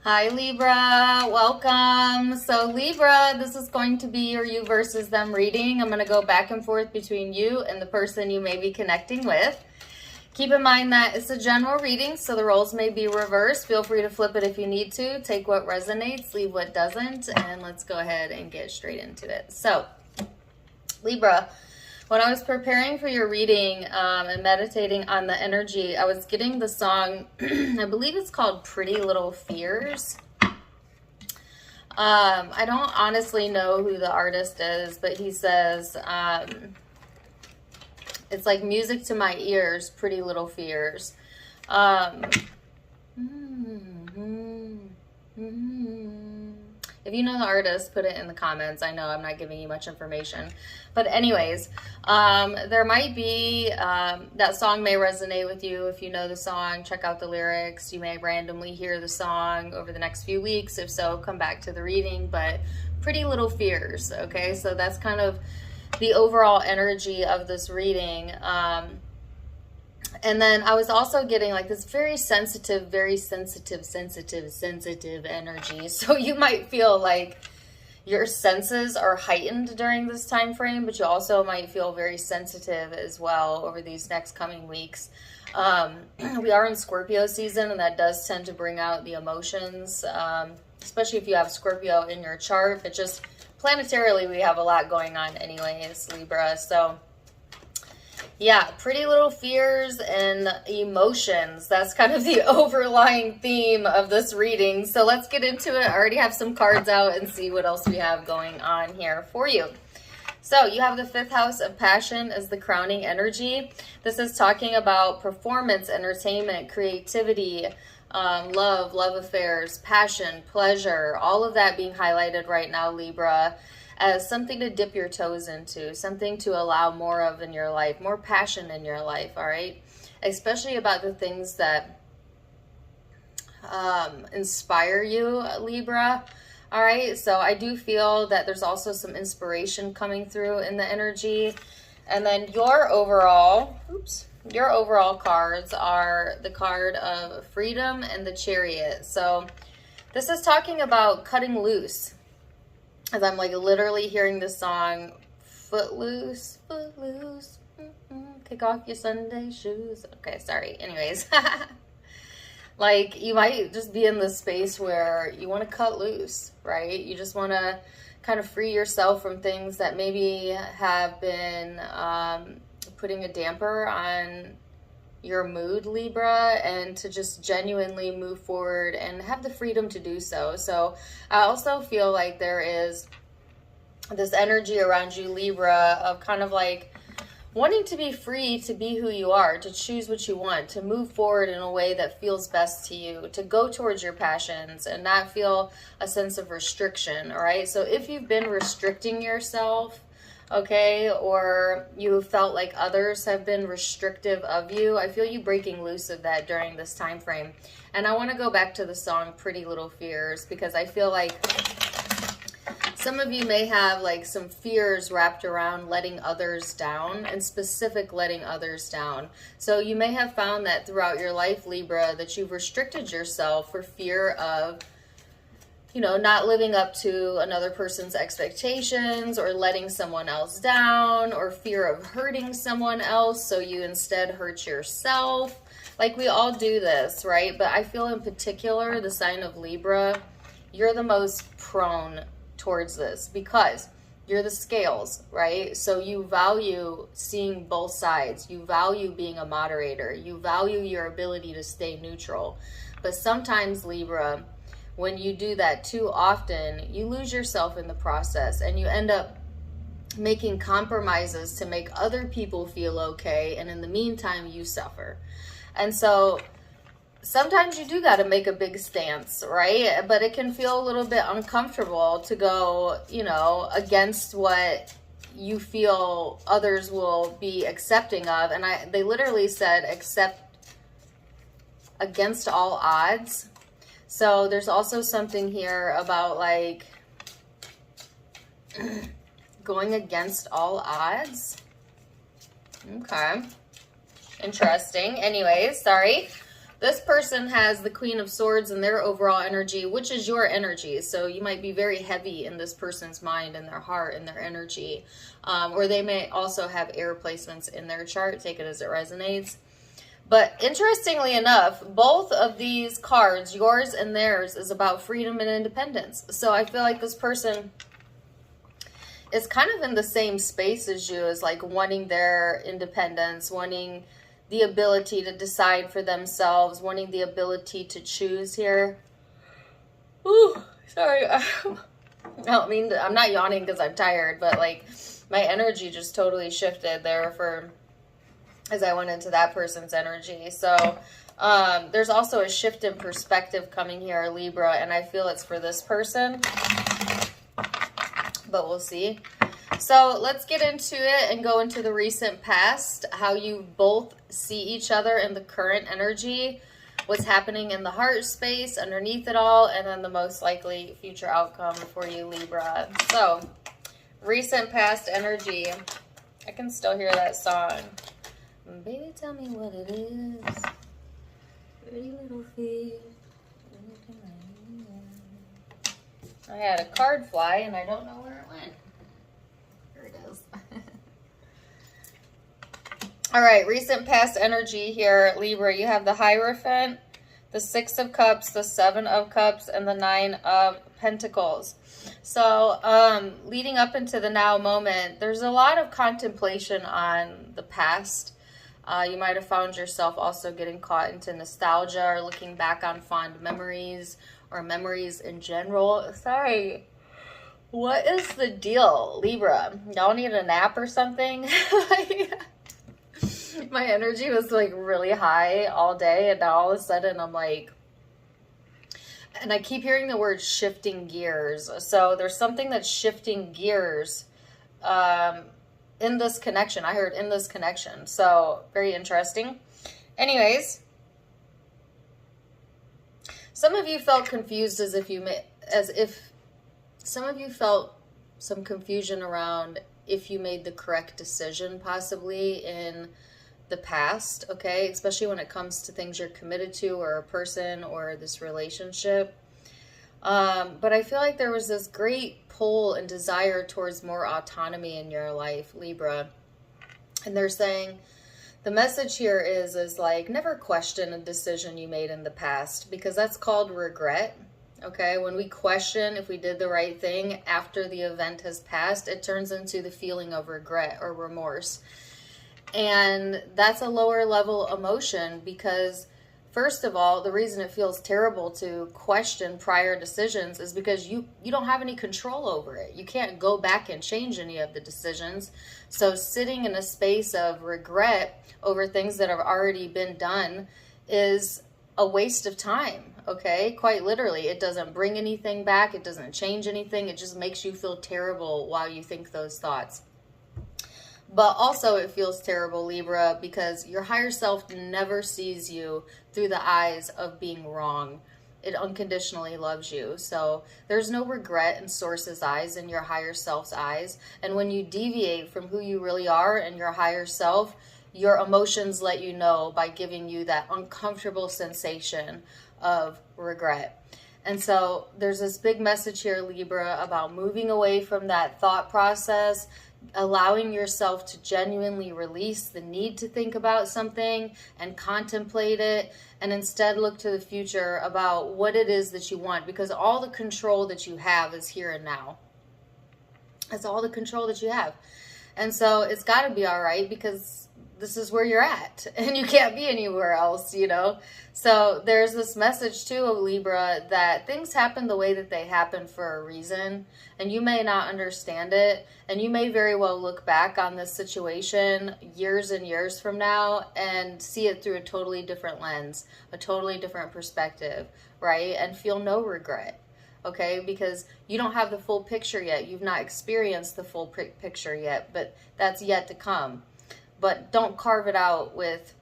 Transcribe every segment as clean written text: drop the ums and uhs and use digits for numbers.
Hi Libra, welcome. So Libra, this is going to be your you versus them reading. I'm going to go back and forth between you and the person you may be connecting with. Keep in mind that it's a general reading, so the roles may be reversed. Feel free to flip it if you need to. Take what resonates, leave what doesn't, and let's go ahead and get straight into it. So Libra, when I was preparing for your reading and meditating on the energy, I was getting the song, I believe it's called Pretty Little Fears. I don't honestly know who the artist is, but he says, it's like music to my ears, Pretty Little Fears. If you know the artist, put it in the comments. I know I'm not giving you much information. But anyways, there might be, that song may resonate with you. If you know the song, check out the lyrics. You may randomly hear the song over the next few weeks. If so, come back to the reading. But Pretty Little Fears, okay? So that's kind of the overall energy of this reading. And then I was also getting like this very sensitive energy. So you might feel like your senses are heightened during this time frame, but you also might feel very sensitive as well over these next coming weeks. We are in Scorpio season, and that does tend to bring out the emotions, especially if you have Scorpio in your chart. But just planetarily, we have a lot going on anyways, Libra. So yeah, Pretty Little Fears and emotions. That's kind of the overlying theme of this reading. So let's get into it. I already have some cards out and see what else we have going on here for you. So you have the 5th house of passion as the crowning energy. This is talking about performance, entertainment, creativity, love affairs, passion, pleasure, all of that being highlighted right now, Libra, as something to dip your toes into, something to allow more of in your life, more passion in your life, all right? Especially about the things that inspire you, Libra, all right? So I do feel that there's also some inspiration coming through in the energy. And then your overall cards are the card of freedom and the Chariot. So this is talking about cutting loose. As I'm like literally hearing this song, Footloose, Footloose, kick off your Sunday shoes. Okay, sorry. Anyways, like you might just be in this space where you want to cut loose, right? You just want to kind of free yourself from things that maybe have been putting a damper on your mood, Libra, and to just genuinely move forward and have the freedom to do so. So I also feel like there is this energy around you, Libra, of kind of like wanting to be free to be who you are, to choose what you want, to move forward in a way that feels best to you, to go towards your passions and not feel a sense of restriction, all right? So if you've been restricting yourself, okay, or you felt like others have been restrictive of you, I feel you breaking loose of that during this time frame. And I want to go back to the song Pretty Little Fears, because I feel like some of you may have like some fears wrapped around letting others down, and specific letting others down. So you may have found that throughout your life, Libra, that you've restricted yourself for fear of, you know, not living up to another person's expectations, or letting someone else down, or fear of hurting someone else, so you instead hurt yourself. Like we all do this, right? But I feel in particular, the sign of Libra, you're the most prone towards this because you're the scales, right? So you value seeing both sides. You value being a moderator. You value your ability to stay neutral. But sometimes, Libra, when you do that too often, you lose yourself in the process, and you end up making compromises to make other people feel okay, and in the meantime you suffer. And so sometimes you do got to make a big stance, right? But it can feel a little bit uncomfortable to go, you know, against what you feel others will be accepting of. And they literally said accept against all odds. So there's also something here about like going against all odds. Okay. Interesting. Anyways, sorry. this person has the Queen of Swords in their overall energy, which is your energy. So you might be very heavy in this person's mind and their heart and their energy. Or they may also have air placements in their chart. Take it as it resonates. But interestingly enough, both of these cards, yours and theirs, is about freedom and independence. So I feel like this person is kind of in the same space as you, as like wanting their independence, wanting the ability to decide for themselves, wanting the ability to choose here. Ooh, sorry. I don't mean to, I'm not yawning because I'm tired, but like my energy just totally shifted there as I went into that person's energy. So there's also a shift in perspective coming here, Libra, and I feel it's for this person, but we'll see. So let's get into it and go into the recent past, how you both see each other in the current energy, what's happening in the heart space underneath it all, and then the most likely future outcome for you, Libra. So recent past energy. I can still hear that song. Baby, tell me what it is. Pretty little feet. I had a card fly and I don't know where it went. Here it is. All right, recent past energy here, Libra. You have the Hierophant, the Six of Cups, the Seven of Cups, and the Nine of Pentacles. So leading up into the now moment, there's a lot of contemplation on the past. You might have found yourself also getting caught into nostalgia or looking back on fond memories or memories in general. Sorry. What is the deal, Libra? Y'all need a nap or something? My energy was like really high all day, and now all of a sudden I'm like, and I keep hearing the word shifting gears. So there's something that's shifting gears in this connection. I heard in this connection. So very interesting. Anyways, some of you felt confused as if some of you felt some confusion around if you made the correct decision possibly in the past, okay? Especially when it comes to things you're committed to, or a person, or this relationship. But I feel like there was this great pull and desire towards more autonomy in your life, Libra. And they're saying the message here is like, never question a decision you made in the past, because that's called regret. Okay, when we question if we did the right thing after the event has passed, it turns into the feeling of regret or remorse. And that's a lower level emotion, because first of all, the reason it feels terrible to question prior decisions is because you don't have any control over it. You can't go back and change any of the decisions. So sitting in a space of regret over things that have already been done is a waste of time, okay? Quite literally. It doesn't bring anything back. It doesn't change anything. It just makes you feel terrible while you think those thoughts. But also it feels terrible, Libra, because your higher self never sees you through the eyes of being wrong. It unconditionally loves you. So there's no regret in Source's eyes, in your higher self's eyes. And when you deviate from who you really are and your higher self, your emotions let you know by giving you that uncomfortable sensation of regret. And so there's this big message here, Libra, about moving away from that thought process, allowing yourself to genuinely release the need to think about something and contemplate it, and instead look to the future about what it is that you want, because all the control that you have is here and now. That's all the control that you have. And so it's got to be all right, because this is where you're at and you can't be anywhere else, you know? So there's this message too of Libra that things happen the way that they happen for a reason, and you may not understand it, and you may very well look back on this situation years and years from now and see it through a totally different lens, a totally different perspective, right? And feel no regret. Okay, because you don't have the full picture yet. You've not experienced the full picture yet, but that's yet to come. But don't carve it out with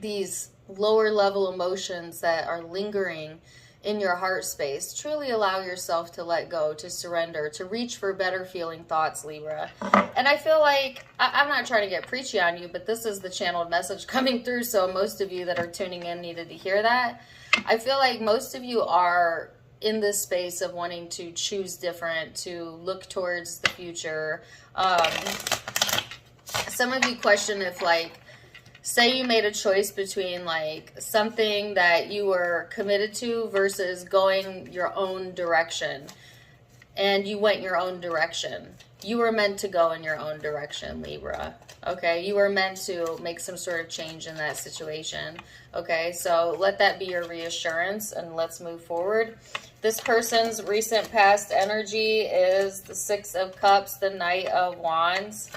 these lower level emotions that are lingering in your heart space. Truly allow yourself to let go, to surrender, to reach for better feeling thoughts, Libra. And I feel like, I'm not trying to get preachy on you, but this is the channeled message coming through, so most of you that are tuning in needed to hear that. I feel like most of you are in this space of wanting to choose different, to look towards the future. Some of you question if, like, say you made a choice between like something that you were committed to versus going your own direction, and you went your own direction. You were meant to go in your own direction, Libra. Okay, you were meant to make some sort of change in that situation. Okay, so let that be your reassurance, and let's move forward. This person's recent past energy is the Six of Cups, the Knight of Wands.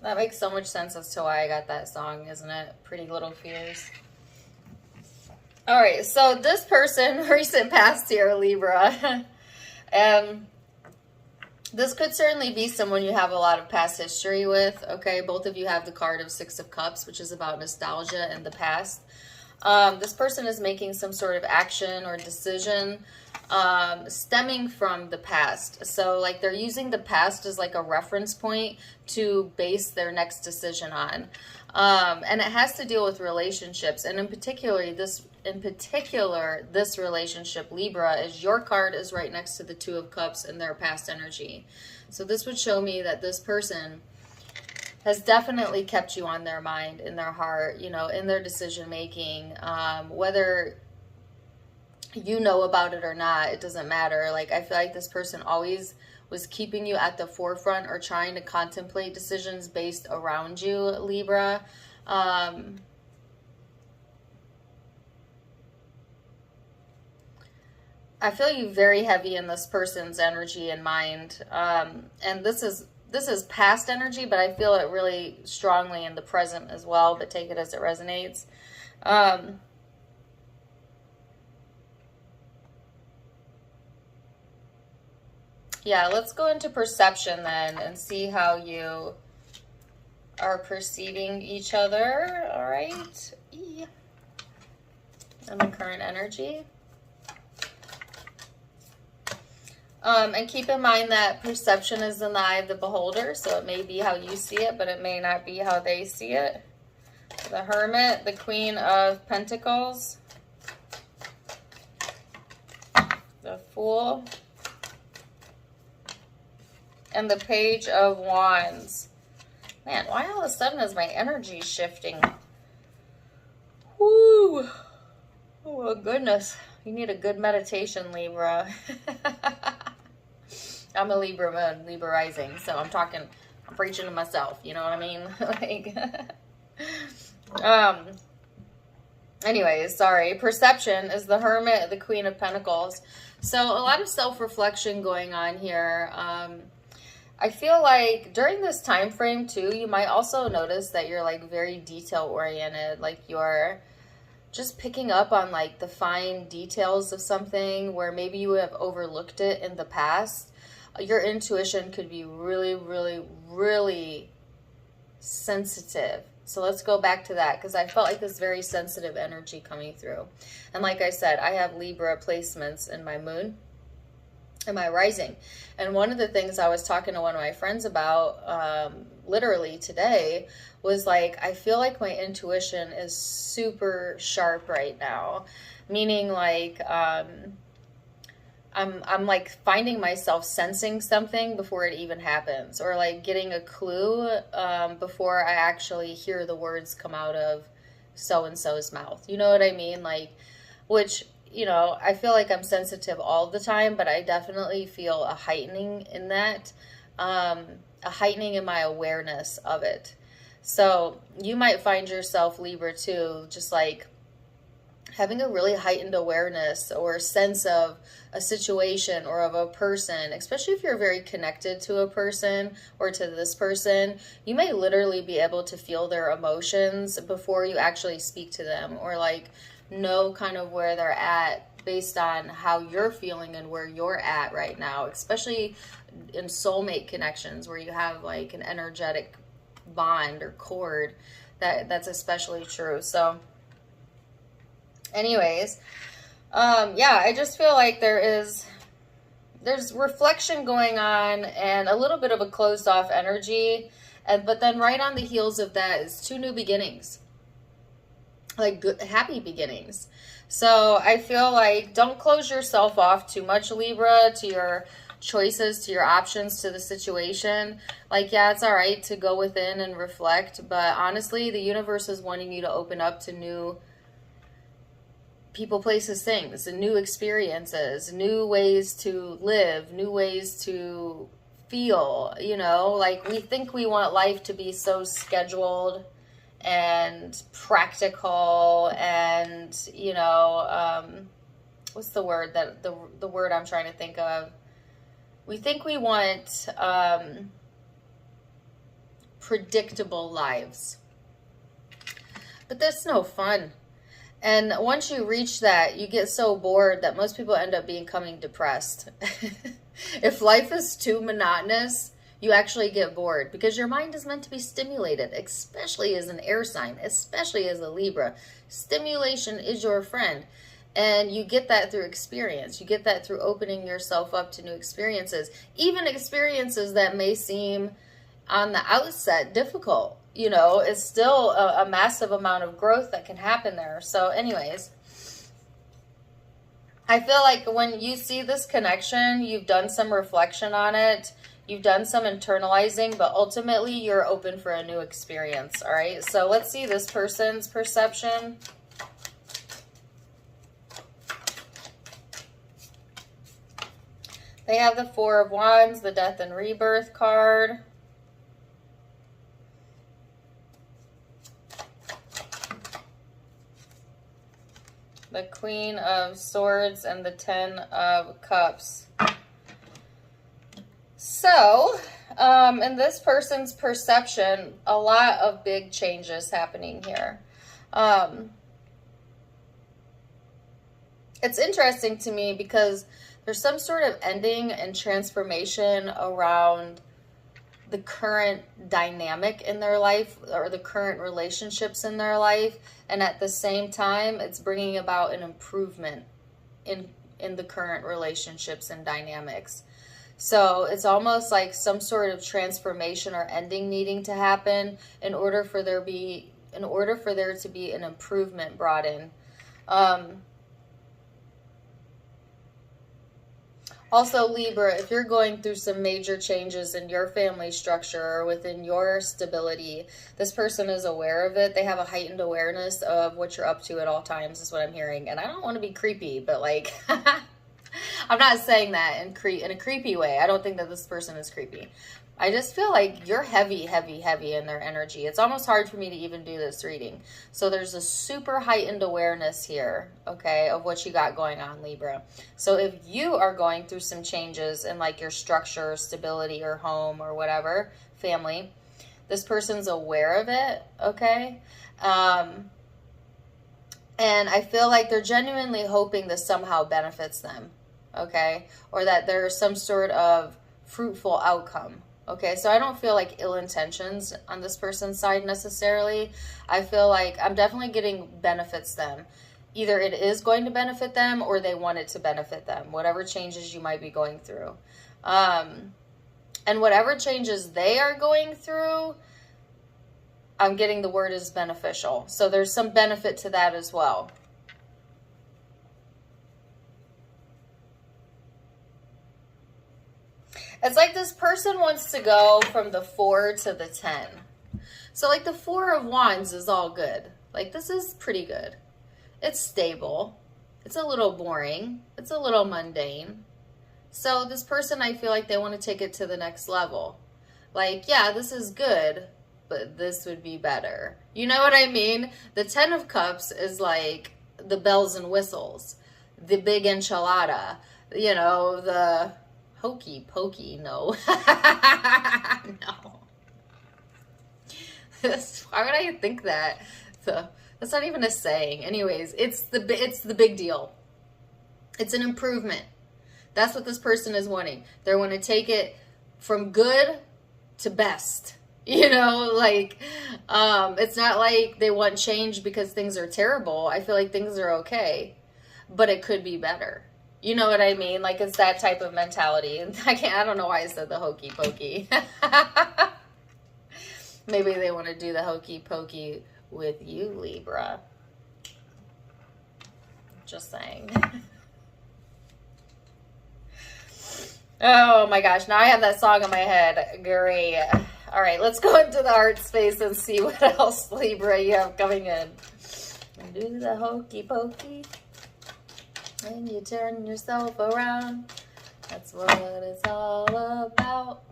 That makes so much sense as to why I got that song, isn't it? Pretty Little Fears. All right, so this person, recent past here, Libra. This could certainly be someone you have a lot of past history with, okay? Both of you have the card of Six of Cups, which is about nostalgia and the past. This person is making some sort of action or decision stemming from the past. So like they're using the past as like a reference point to base their next decision on. And it has to deal with relationships. And in particular, this relationship, Libra, is your card is right next to the Two of Cups in their past energy. So this would show me that this person has definitely kept you on their mind, in their heart, you know, in their decision making, whether you know about it or not, it doesn't matter. Like, I feel like this person always was keeping you at the forefront or trying to contemplate decisions based around you, Libra. I feel you very heavy in this person's energy and mind. And this is past energy, but I feel it really strongly in the present as well, but take it as it resonates. Yeah, let's go into perception then and see how you are perceiving each other. All right. And the current energy. And keep in mind that perception is in the eye of the beholder, so it may be how you see it, but it may not be how they see it. The Hermit, the Queen of Pentacles, the Fool, and the Page of Wands. Man, why all of a sudden is my energy shifting? Woo! Oh, goodness. You need a good meditation, Libra. I'm a Libra moon, Libra rising, so I'm preaching to myself, you know what I mean? Like, anyways, sorry. Perception is the Hermit, the Queen of Pentacles. So a lot of self-reflection going on here. I feel like during this time frame too, you might also notice that you're like very detail oriented, like you're just picking up on like the fine details of something where maybe you have overlooked it in the past. Your intuition could be really, really, really sensitive. So let's go back to that, because I felt like this very sensitive energy coming through. And like I said, I have Libra placements in my moon and my rising. And one of the things I was talking to one of my friends about literally today was like, I feel like my intuition is super sharp right now. Meaning like, I'm like finding myself sensing something before it even happens, or like getting a clue before I actually hear the words come out of so-and-so's mouth. You know what I mean? Like, which, you know, I feel like I'm sensitive all the time, but I definitely feel a heightening in that, a heightening in my awareness of it. So you might find yourself, Libra, too, just like having a really heightened awareness or sense of a situation or of a person, especially if you're very connected to a person or to this person. You may literally be able to feel their emotions before you actually speak to them, or like know kind of where they're at based on how you're feeling and where you're at right now, especially in soulmate connections where you have like an energetic bond or cord. That's especially true. So anyways, yeah, I just feel like there's reflection going on and a little bit of a closed off energy. But then right on the heels of that is 2 new beginnings, like good, happy beginnings. So I feel like don't close yourself off too much, Libra, to your choices, to your options, to the situation. Like, yeah, it's all right to go within and reflect, but honestly, the universe is wanting you to open up to new people, places, things, and new experiences, new ways to live, new ways to feel, you know, like we think we want life to be so scheduled and practical and, you know, what's the word that the word I'm trying to think of? We think we want predictable lives, but that's no fun. And once you reach that, you get so bored that most people end up becoming depressed. If life is too monotonous, you actually get bored because your mind is meant to be stimulated, especially as an air sign, especially as a Libra. Stimulation is your friend. And you get that through experience. You get that through opening yourself up to new experiences, even experiences that may seem on the outset difficult. You know, it's still a massive amount of growth that can happen there. So anyways, I feel like when you see this connection, you've done some reflection on it. You've done some internalizing, but ultimately you're open for a new experience. All right. So let's see this person's perception. They have the 4 of Wands, the Death and Rebirth card. The Queen of Swords and the 10 of Cups. So, in this person's perception, a lot of big changes happening here. It's interesting to me because there's some sort of ending and transformation around the current dynamic in their life or the current relationships in their life. And at the same time, it's bringing about an improvement in the current relationships and dynamics. So it's almost like some sort of transformation or ending needing to happen in order for there to be an improvement brought in. Also, Libra, if you're going through some major changes in your family structure or within your stability, this person is aware of it. They have a heightened awareness of what you're up to at all times, is what I'm hearing. And I don't want to be creepy, but like, I'm not saying that in a creepy way. I don't think that this person is creepy. I just feel like you're heavy, heavy, heavy in their energy. It's almost hard for me to even do this reading. So there's a super heightened awareness here, okay, of what you got going on, Libra. So if you are going through some changes in like your structure, stability, or home, or whatever, family, this person's aware of it, okay? And I feel like they're genuinely hoping this somehow benefits them, okay? Or that there's some sort of fruitful outcome. Okay, so I don't feel like ill intentions on this person's side necessarily. I feel like I'm definitely getting benefits them. Either it is going to benefit them or they want it to benefit them, whatever changes you might be going through. And whatever changes they are going through, I'm getting the word is beneficial. So there's some benefit to that as well. It's like this person wants to go from the 4 to the 10. So like the 4 of Wands is all good. Like this is pretty good. It's stable. It's a little boring. It's a little mundane. So this person, I feel like they want to take it to the next level. Like, yeah, this is good, but this would be better. You know what I mean? The 10 of Cups is like the bells and whistles, the big enchilada, you know, the hokey pokey, no. No. Why would I think that? That's not even a saying. Anyways, it's the big deal. It's an improvement. That's what this person is wanting. They want to take it from good to best. You know, like, it's not like they want change because things are terrible. I feel like things are okay, but it could be better. You know what I mean? Like, it's that type of mentality. I don't know why I said the hokey pokey. Maybe they want to do the hokey pokey with you, Libra. Just saying. Oh my gosh, now I have that song in my head. Great. All right, let's go into the heart space and see what else, Libra, you have coming in. Do the hokey pokey. And you turn yourself around. That's what it's all about.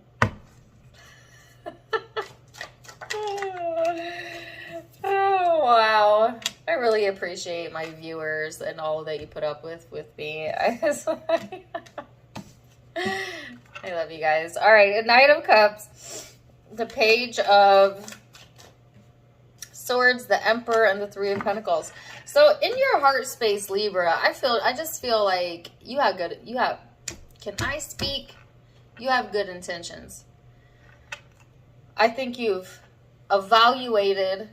Oh, wow. I really appreciate my viewers and all that you put up with me. I love you guys. All right, Knight of Cups, the Page of Swords, the Emperor, and the Three of Pentacles. So in your heart space, Libra, I just feel like you have can I speak? You have good intentions. I think you've evaluated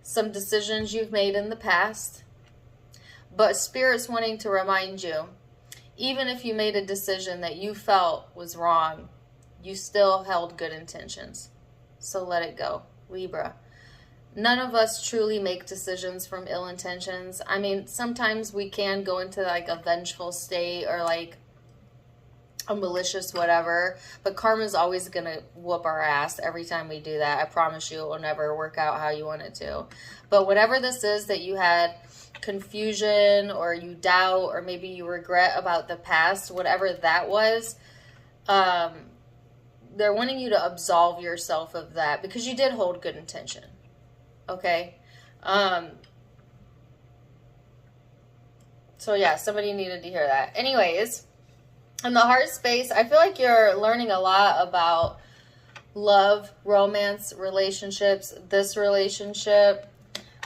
some decisions you've made in the past, but Spirit's wanting to remind you, even if you made a decision that you felt was wrong, you still held good intentions. So let it go, Libra. None of us truly make decisions from ill intentions. I mean, sometimes we can go into like a vengeful state or like a malicious whatever, but karma's always going to whoop our ass every time we do that. I promise you it will never work out how you want it to. But whatever this is that you had confusion or you doubt or maybe you regret about the past, whatever that was, they're wanting you to absolve yourself of that because you did hold good intention. Okay. So yeah, somebody needed to hear that. Anyways, in the heart space, I feel like you're learning a lot about love, romance, relationships, this relationship.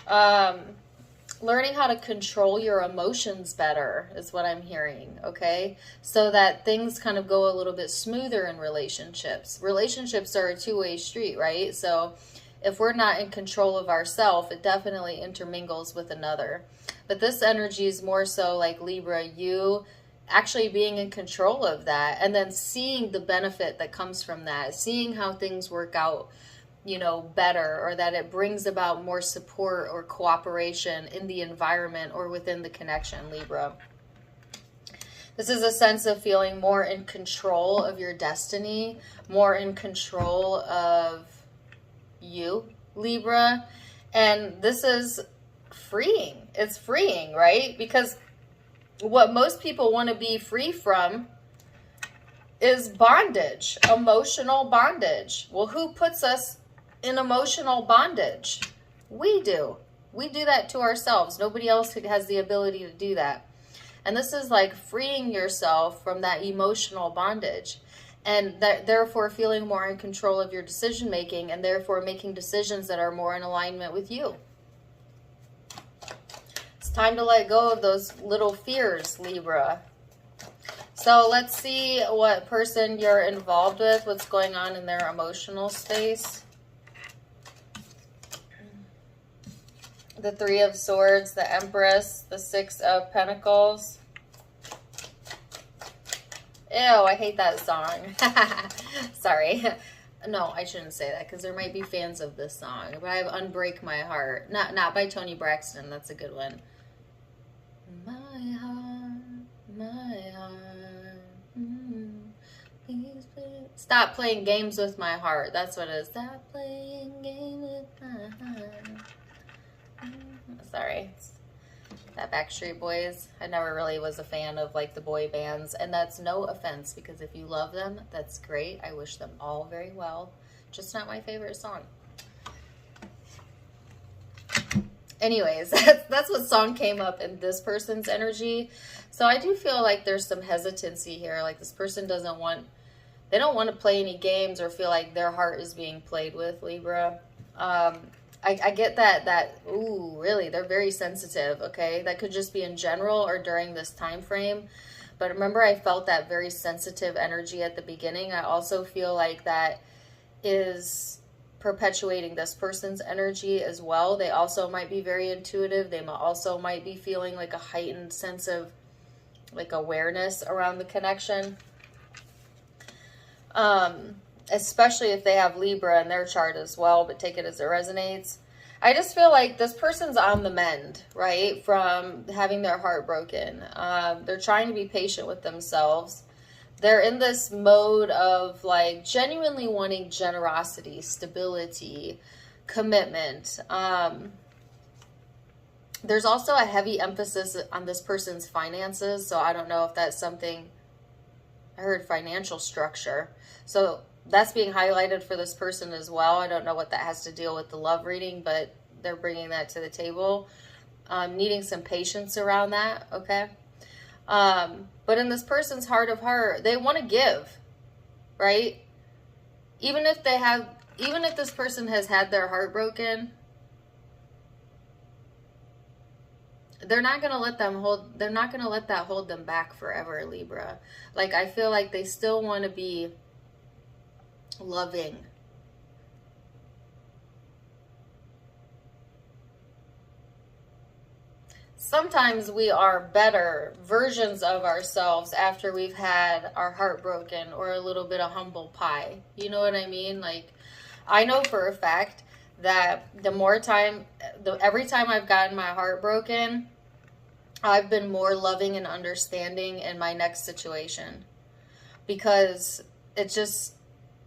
Learning how to control your emotions better is what I'm hearing, okay? So that things kind of go a little bit smoother in relationships. Relationships are a two-way street, right? So if we're not in control of ourselves, it definitely intermingles with another. But this energy is more so like Libra, you actually being in control of that and then seeing the benefit that comes from that, seeing how things work out, you know, better, or that it brings about more support or cooperation in the environment or within the connection, Libra. This is a sense of feeling more in control of your destiny, more in control of you, Libra. And this is freeing. It's freeing, right? Because what most people want to be free from is bondage, emotional bondage. Well, who puts us in emotional bondage? We do. We do that to ourselves. Nobody else has the ability to do that. And this is like freeing yourself from that emotional bondage. And that, therefore feeling more in control of your decision making, and therefore making decisions that are more in alignment with you. It's time to let go of those little fears, Libra. So let's see what person you're involved with, what's going on in their emotional space. The Three of Swords, the Empress, the Six of Pentacles. Ew, I hate that song. Sorry. No, I shouldn't say that because there might be fans of this song. But I have Unbreak My Heart. Not by Toni Braxton. That's a good one. My heart, my heart. Please, please. Stop playing games with my heart. That's what it is. Stop playing games with my heart. Sorry. That Backstreet Boys. I never really was a fan of like the boy bands, and that's no offense because if you love them, that's great. I wish them all very well. Just not my favorite song. Anyways, that's what song came up in this person's energy. So I do feel like there's some hesitancy here. Like this person they don't want to play any games or feel like their heart is being played with, Libra. I get that, ooh, really, they're very sensitive, okay? That could just be in general or during this time frame. But remember, I felt that very sensitive energy at the beginning. I also feel like that is perpetuating this person's energy as well. They also might be very intuitive. They also might be feeling like a heightened sense of like awareness around the connection. Especially if they have Libra in their chart as well, but take it as it resonates. I just feel like this person's on the mend, right? From having their heart broken. They're trying to be patient with themselves. They're in this mode of like genuinely wanting generosity, stability, commitment. There's also a heavy emphasis on this person's finances. So I don't know if that's something, I heard financial structure. So that's being highlighted for this person as well. I don't know what that has to deal with the love reading, but they're bringing that to the table. Needing some patience around that, okay? But in this person's heart of heart, they want to give, right? Even if this person has had their heart broken, they're not going to let that hold them back forever, Libra. Like, I feel like they still want to be loving. Sometimes we are better versions of ourselves after we've had our heart broken or a little bit of humble pie. You know what I mean? Like, I know for a fact that every time I've gotten my heart broken, I've been more loving and understanding in my next situation. Because it just,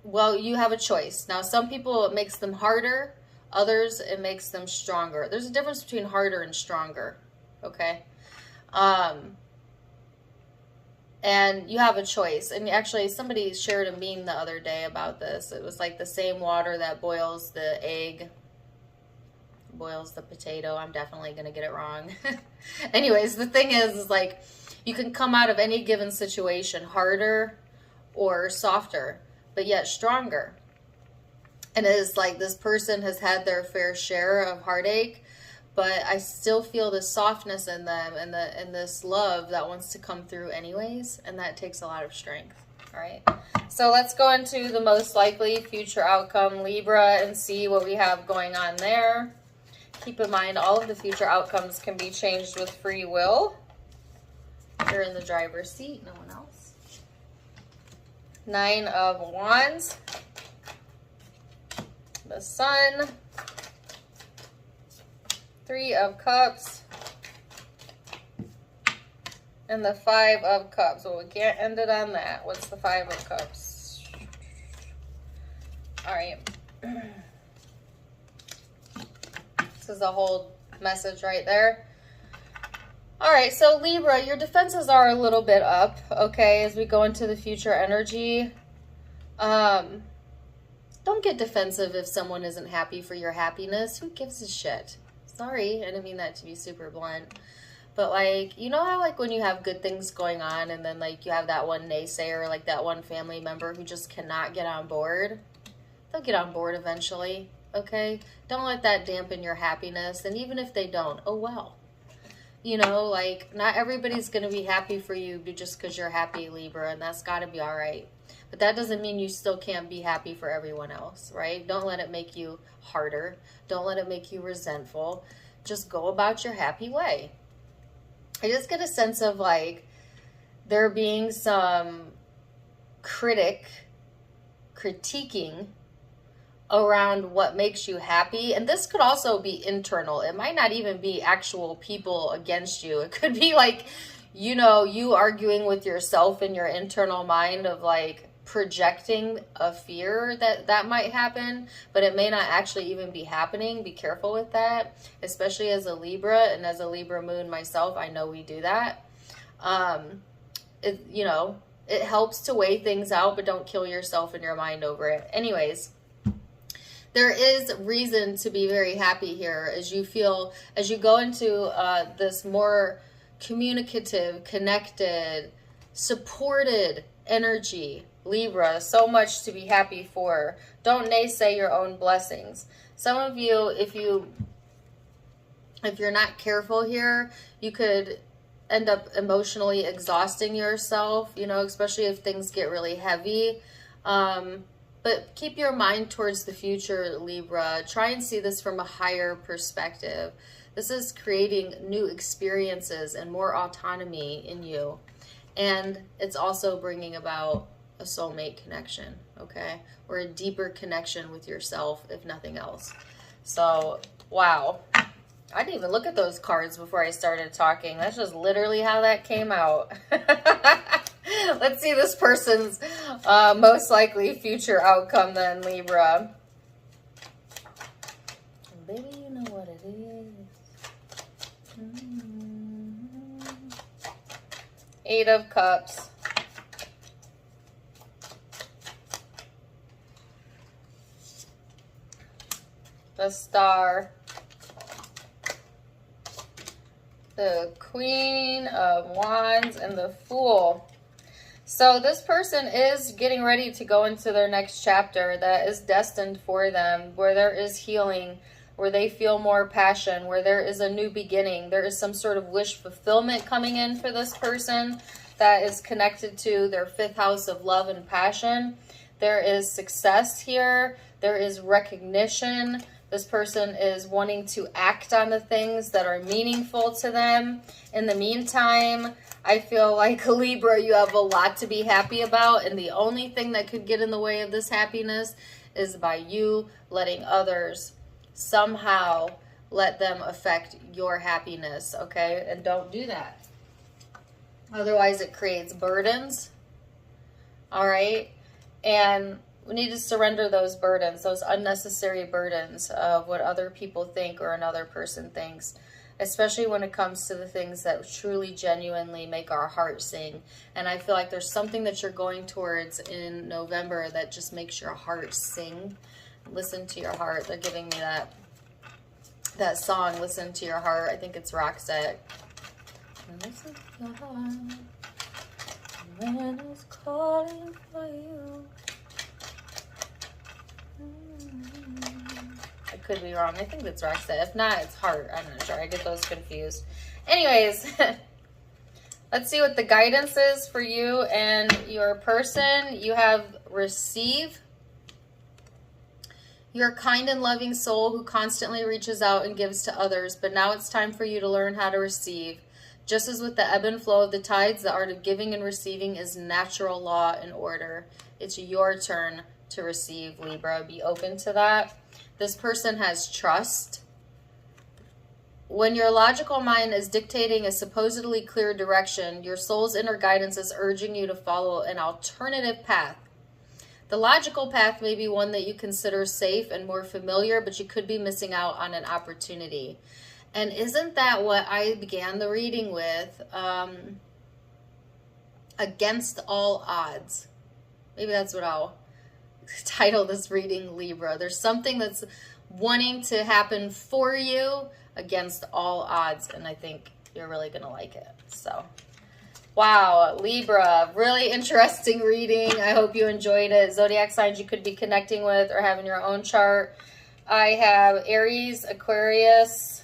well, you have a choice. Now, some people, it makes them harder. Others, it makes them stronger. There's a difference between harder and stronger. Okay. And you have a choice. And actually, somebody shared a meme the other day about this. It was like the same water that boils the egg, boils the potato. I'm definitely going to get it wrong. Anyways, the thing is like, you can come out of any given situation harder or softer, but yet stronger. And it is like this person has had their fair share of heartache, but I still feel the softness in them and this love that wants to come through anyways, and that takes a lot of strength. All right, so let's go into the most likely future outcome, Libra, and see what we have going on there. Keep in mind, all of the future outcomes can be changed with free will. You're in the driver's seat, no one else. 9 of Wands, the Sun, 3 of Cups, and the 5 of Cups. Well, we can't end it on that. What's the 5 of Cups? All right. This is a whole message right there. All right, so Libra, your defenses are a little bit up, okay, as we go into the future energy. Don't get defensive if someone isn't happy for your happiness. Who gives a shit? Sorry, I didn't mean that to be super blunt. But, like, you know how, like, when you have good things going on and then, like, you have that one naysayer, like that one family member who just cannot get on board? They'll get on board eventually, okay? Don't let that dampen your happiness. And even if they don't, oh, well. You know, like, not everybody's going to be happy for you just because you're happy, Libra, and that's got to be all right. But that doesn't mean you still can't be happy for everyone else, right? Don't let it make you harder. Don't let it make you resentful. Just go about your happy way. I just get a sense of, like, there being some critiquing around what makes you happy. And this could also be internal. It might not even be actual people against you. It could be like, you know, you arguing with yourself in your internal mind of like projecting a fear that might happen, but it may not actually even be happening. Be careful with that, especially as a Libra, and as a Libra moon myself, I know we do that. You know, it helps to weigh things out, but don't kill yourself in your mind over it. Anyways, there is reason to be very happy here as you go into this more communicative, connected, supported energy, Libra. So much to be happy for. Don't naysay your own blessings. Some of you, if you're not careful here, you could end up emotionally exhausting yourself, you know, especially if things get really heavy. But keep your mind towards the future, Libra. Try and see this from a higher perspective. This is creating new experiences and more autonomy in you. And it's also bringing about a soulmate connection, okay? Or a deeper connection with yourself, if nothing else. So, wow. I didn't even look at those cards before I started talking. That's just literally how that came out. Let's see this person's most likely future outcome then, Libra. Baby, you know what it is. Eight of Cups. The Star. The Queen of Wands and the Fool. So this person is getting ready to go into their next chapter that is destined for them, where there is healing, where they feel more passion, where there is a new beginning. There is some sort of wish fulfillment coming in for this person that is connected to their 5th house of love and passion. There is success here. There is recognition. This person is wanting to act on the things that are meaningful to them. In the meantime, I feel like, Libra, you have a lot to be happy about, and the only thing that could get in the way of this happiness is by you letting others somehow let them affect your happiness, okay? And don't do that. Otherwise, it creates burdens, all right? And we need to surrender those burdens, those unnecessary burdens of what other people think or another person thinks, especially when it comes to the things that truly, genuinely make our heart sing. And I feel like there's something that you're going towards in November that just makes your heart sing. Listen to your heart. They're giving me that song, Listen to Your Heart. I think it's Roxette. Listen to your heart when it's calling for you. I could be wrong. I think it's Roxette. If not, it's Heart. I'm not sure. I get those confused. Anyways, let's see what the guidance is for you and your person. You have receive. You're a kind and loving soul who constantly reaches out and gives to others, but now it's time for you to learn how to receive. Just as with the ebb and flow of the tides, the art of giving and receiving is natural law and order. It's your turn to receive, Libra. Be open to that. This person has trust. When your logical mind is dictating a supposedly clear direction, your soul's inner guidance is urging you to follow an alternative path. The logical path may be one that you consider safe and more familiar, but you could be missing out on an opportunity. And isn't that what I began the reading with? Against all odds. Maybe that's what I'll title this reading, Libra. There's something that's wanting to happen for you against all odds, and I think you're really going to like it. So, wow, Libra, really interesting reading. I hope you enjoyed it. Zodiac signs you could be connecting with or having your own chart. I have Aries, Aquarius,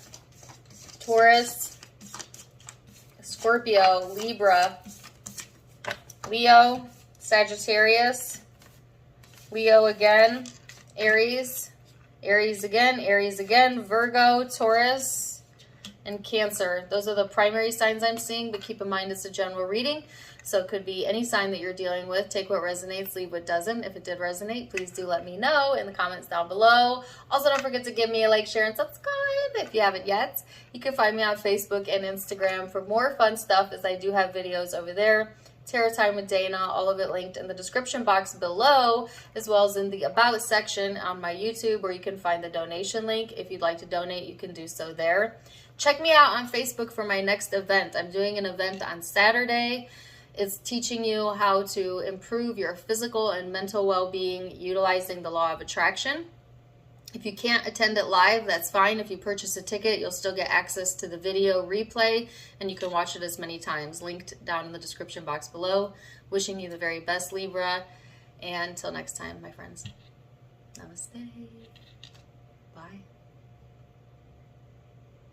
Taurus, Scorpio, Libra, Leo, Sagittarius, Leo again, Aries, Aries again, Virgo, Taurus, and Cancer. Those are the primary signs I'm seeing, but keep in mind it's a general reading. So it could be any sign that you're dealing with. Take what resonates, leave what doesn't. If it did resonate, please do let me know in the comments down below. Also, don't forget to give me a like, share, and subscribe if you haven't yet. You can find me on Facebook and Instagram for more fun stuff, as I do have videos over there. Tarot Time with Dana, all of it linked in the description box below, as well as in the About section on my YouTube, where you can find the donation link. If you'd like to donate, you can do so there. Check me out on Facebook for my next event. I'm doing an event on Saturday. It's teaching you how to improve your physical and mental well-being utilizing the law of attraction. If you can't attend it live, that's fine. If you purchase a ticket, you'll still get access to the video replay, and you can watch it as many times. Linked down in the description box below. Wishing you the very best, Libra. And until next time, my friends. Namaste. Bye.